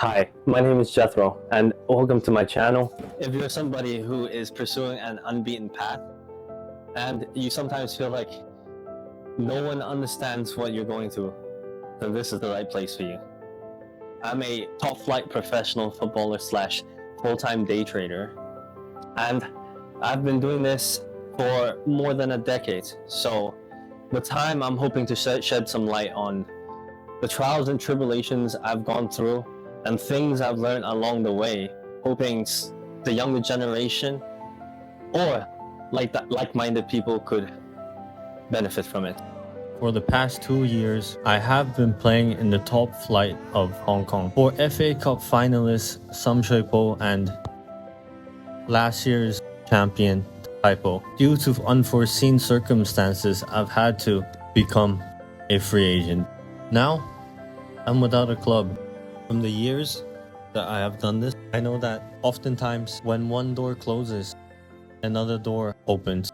Hi, my name is Jethro, and welcome to my channel. If you're somebody who is pursuing an unbeaten path, and you sometimes feel like no one understands what you're going through, then this is the right place for you. I'm a top-flight professional footballer slash full-time day trader, and I've been doing this for more than a decade. So with time, I'm hoping to shed some light on the trials and tribulations I've gone through and things I've learned along the way, hoping the younger generation or like-minded people could benefit from it. For the past 2 years, I have been playing in the top flight of Hong Kong for FA Cup finalists Sam Shui Po and last year's champion Taipo. Due to unforeseen circumstances, I've had to become a free agent. Now, I'm without a club. From the years that I have done this, I know that oftentimes when one door closes, another door opens,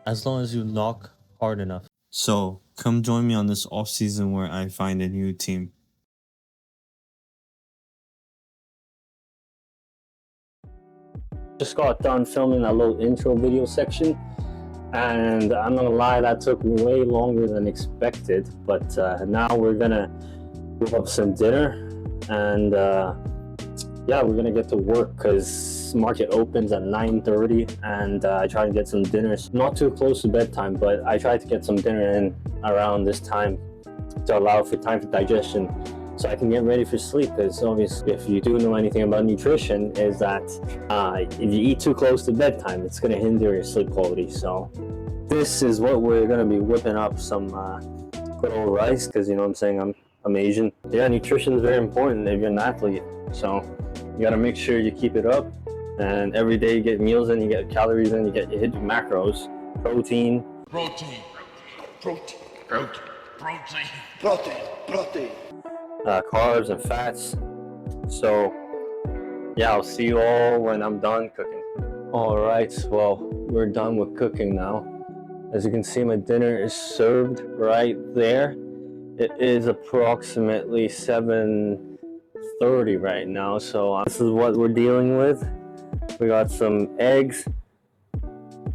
as long as you knock hard enough. So, come join me on this off-season where I find a new team. Just got done filming that little intro video section, and I'm not gonna lie, that took way longer than expected, but now we're gonna whip up some dinner, and yeah, we're gonna get to work because market opens at 9:30, and I try to get some dinner not too close to bedtime, but I try to get some dinner in around this time to allow for time for digestion so I can get ready for sleep. Because obviously, if you do know anything about nutrition, is that if you eat too close to bedtime, it's gonna hinder your sleep quality. So this is what we're gonna be whipping up, some good old rice, because you know what I'm saying, I'm Asian. Yeah, nutrition is very important if you're an athlete. So you gotta make sure you keep it up, and every day you get meals in, you get calories in, you hit your macros, protein, carbs and fats. So yeah, I'll see you all when I'm done cooking. All right, well, we're done with cooking now. As you can see, my dinner is served right there. It is approximately 7:30 right now, so this is what we're dealing with. We got some eggs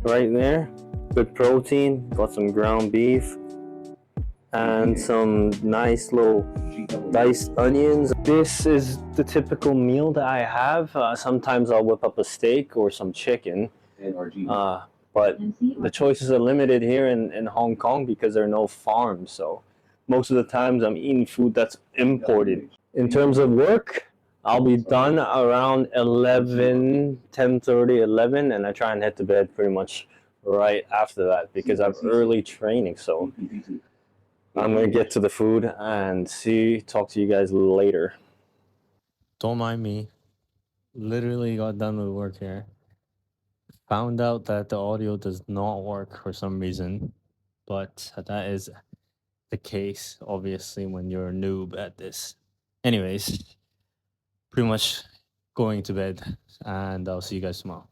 right there, good protein, got some ground beef, and some nice little diced onions. This is the typical meal that I have. Sometimes I'll whip up a steak or some chicken, but the choices are limited here in Hong Kong because there are no farms, so most of the times I'm eating food that's imported. In terms of work, I'll be done around 10:30, 11, and I try and head to bed pretty much right after that because I have early training. So I'm gonna get to the food and talk to you guys later. Don't mind me. Literally got done with work here. Found out that the audio does not work for some reason, but that is the case, obviously, when you're a noob at this. Anyways, pretty much going to bed, and I'll see you guys tomorrow.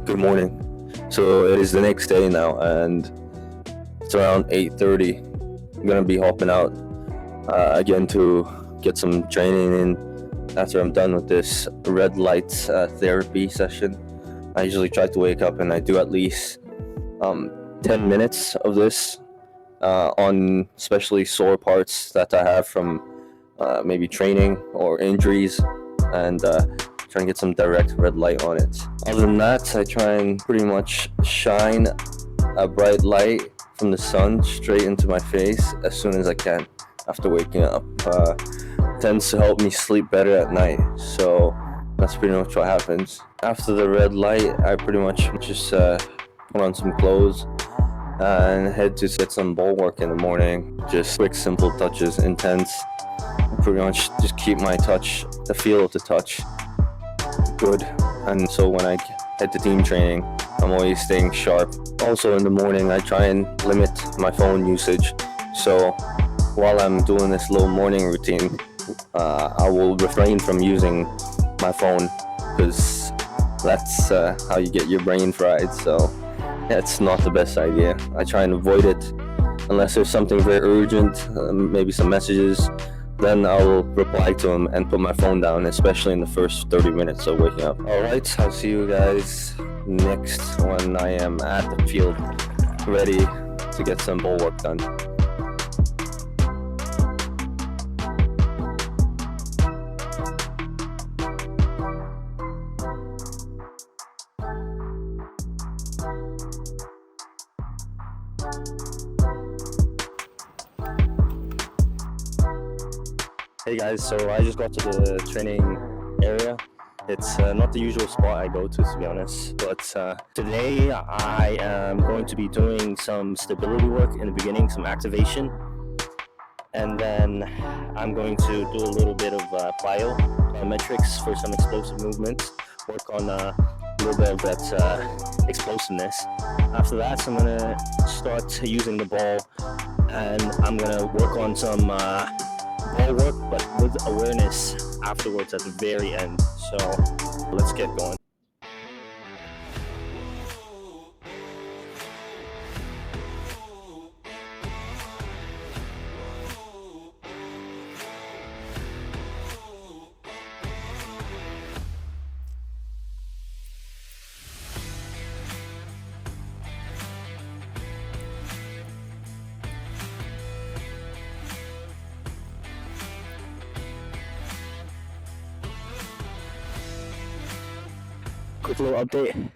Good morning. So it is the next day now, and it's around 8:30. I'm gonna be hopping out again to get some training in after I'm done with this red light therapy session. I usually try to wake up and I do at least 10 minutes of this on especially sore parts that I have from maybe training or injuries, and try and get some direct red light on it. Other than that, I try and pretty much shine a bright light from the sun straight into my face as soon as I can after waking up. Tends to help me sleep better at night, so that's pretty much what happens. After the red light, I pretty much just put on some clothes and head to get some ball work in the morning. Just quick, simple touches, intense. Pretty much just keep my touch, the feel of the touch good. and so when I head to team training, I'm always staying sharp. Also in the morning, I try and limit my phone usage. So while I'm doing this little morning routine, I will refrain from using my phone because that's how you get your brain fried. So that's not the best idea. I try and avoid it unless there's something very urgent, maybe some messages. Then I'll reply to them and put my phone down, especially in the first 30 minutes of waking up. Alright, I'll see you guys next when I am at the field, ready to get some ball work done. Hey guys, so I just got to the training area. It's not the usual spot I go to be honest, but today I am going to be doing some stability work in the beginning, some activation, and then I'm going to do a little bit of plyometrics for some explosive movements, work on a little bit of that explosiveness. After that, I'm going to start using the ball, and I'm going to work on some ball work, but with awareness afterwards at the very end. So let's get going. Quick little update.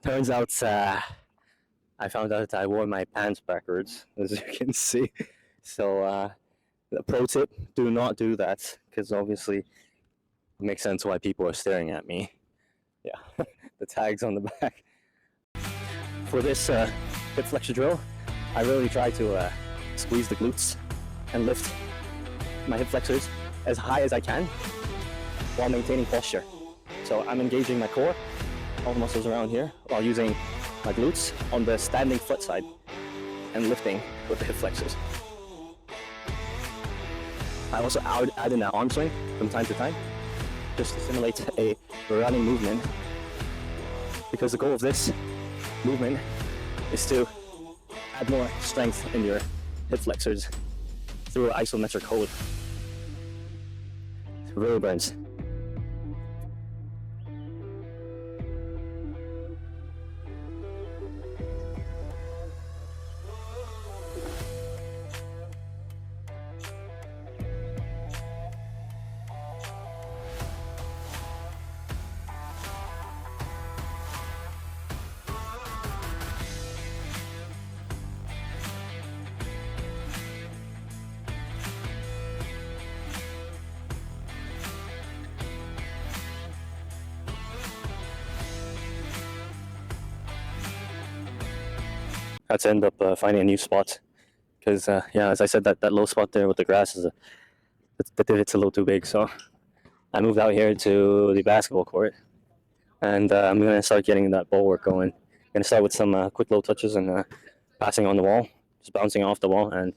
Turns out I found out that I wore my pants backwards, as you can see. So the pro tip, do not do that, because obviously it makes sense why people are staring at me. Yeah, the tags on the back. For this hip flexor drill, I really try to squeeze the glutes and lift my hip flexors as high as I can while maintaining posture. So I'm engaging my core, all the muscles around here, while using my glutes on the standing foot side and lifting with the hip flexors. I also add in an arm swing from time to time, just to simulate a running movement, because the goal of this movement is to add more strength in your hip flexors through an isometric hold. It really burns. Had to end up finding a new spot because yeah, as I said, that low spot there with the grass is the divot's a little too big, so I moved out here to the basketball court, and I'm gonna start getting that ball work going. I'm gonna start with some quick low touches and passing on the wall, just bouncing off the wall, and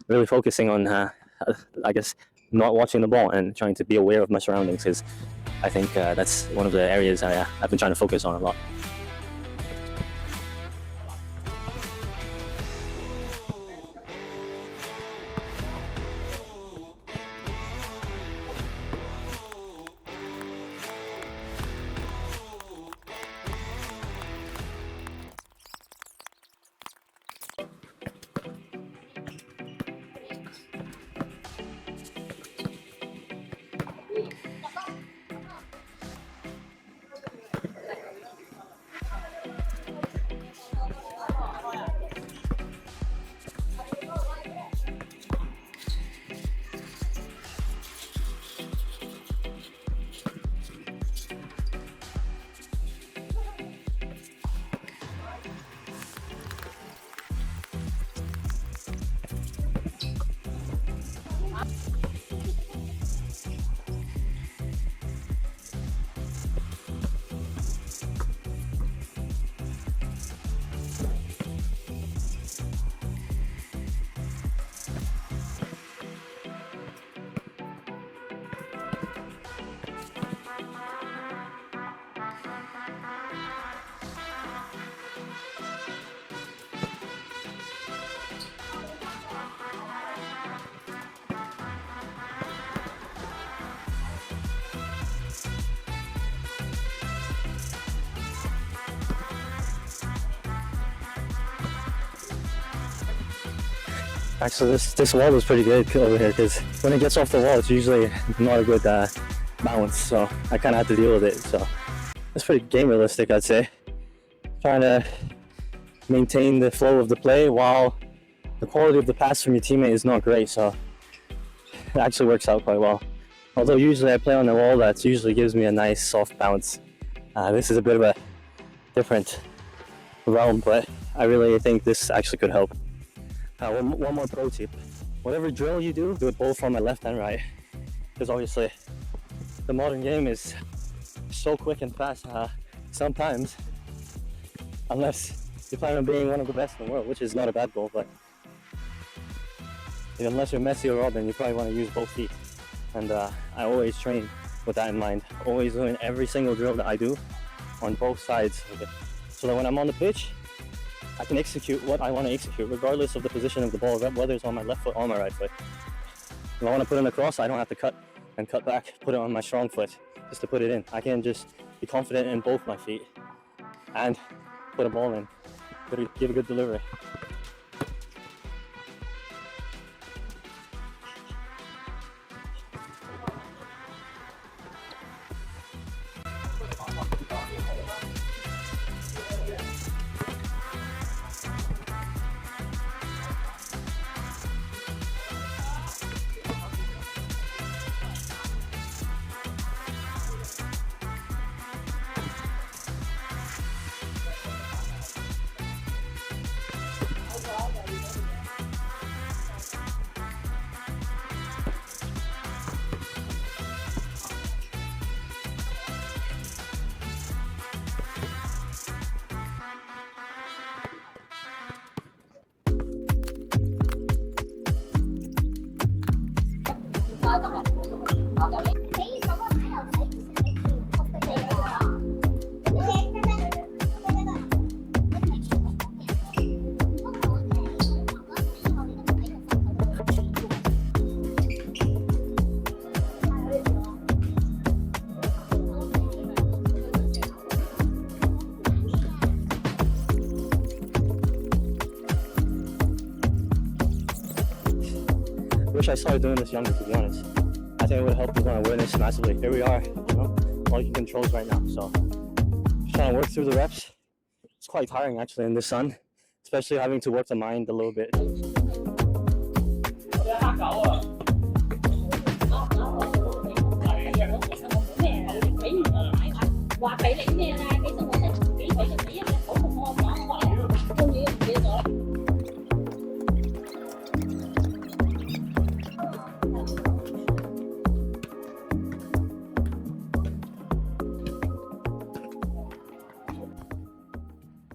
really focusing on I guess not watching the ball and trying to be aware of my surroundings, because I think that's one of the areas I've been trying to focus on a lot. Actually, this wall is pretty good over here because when it gets off the wall, it's usually not a good balance. So I kind of have to deal with it. So it's pretty game realistic, I'd say. Trying to maintain the flow of the play while the quality of the pass from your teammate is not great. So it actually works out quite well. Although usually I play on the wall, that usually gives me a nice soft bounce. This is a bit of a different realm, but I really think this actually could help. One more pro tip. Whatever drill you do it both on my left and right. Because obviously the modern game is so quick and fast. Sometimes, unless you plan on being one of the best in the world, which is not a bad goal, but unless you're Messi or Robin, you probably want to use both feet. And I always train with that in mind. Always doing every single drill that I do on both sides of it. So that when I'm on the pitch, I can execute what I want to execute, regardless of the position of the ball, whether it's on my left foot or my right foot. If I want to put in a cross, I don't have to cut and cut back, put it on my strong foot just to put it in. I can just be confident in both my feet and put a ball in, give a good delivery. Wish I started doing this younger, to be honest. I think it would help with my awareness massively. Here we are, all you controls right now. So just trying to work through the reps. It's quite tiring actually in the sun, especially having to work the mind a little bit.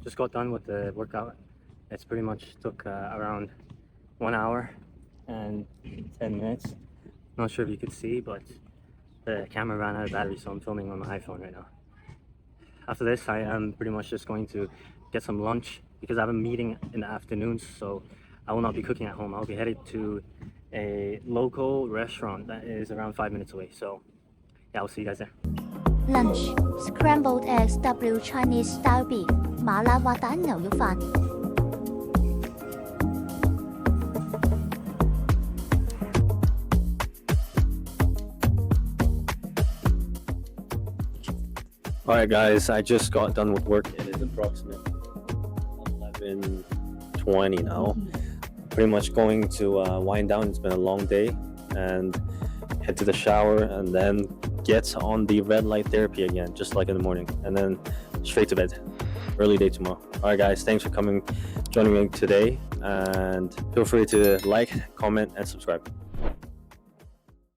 Just got done with the workout. It's pretty much took around 1 hour and 10 minutes. Not sure if you could see, but the camera ran out of battery, so I'm filming on my iPhone right now. After this, I am pretty much just going to get some lunch because I have a meeting in the afternoon, so I will not be cooking at home. I'll be headed to a local restaurant that is around 5 minutes away. So yeah, I'll see you guys there. Lunch: scrambled eggs W Chinese style beef 麻辣滑蛋牛肉飯。Alright guys, I just got done with work. It is approximately 11:20 now. Pretty much going to wind down. It's been a long day, and head to the shower and then get on the red light therapy again, just like in the morning, and then straight to bed. Early day tomorrow. Alright guys, thanks for joining me today, and feel free to like, comment and subscribe.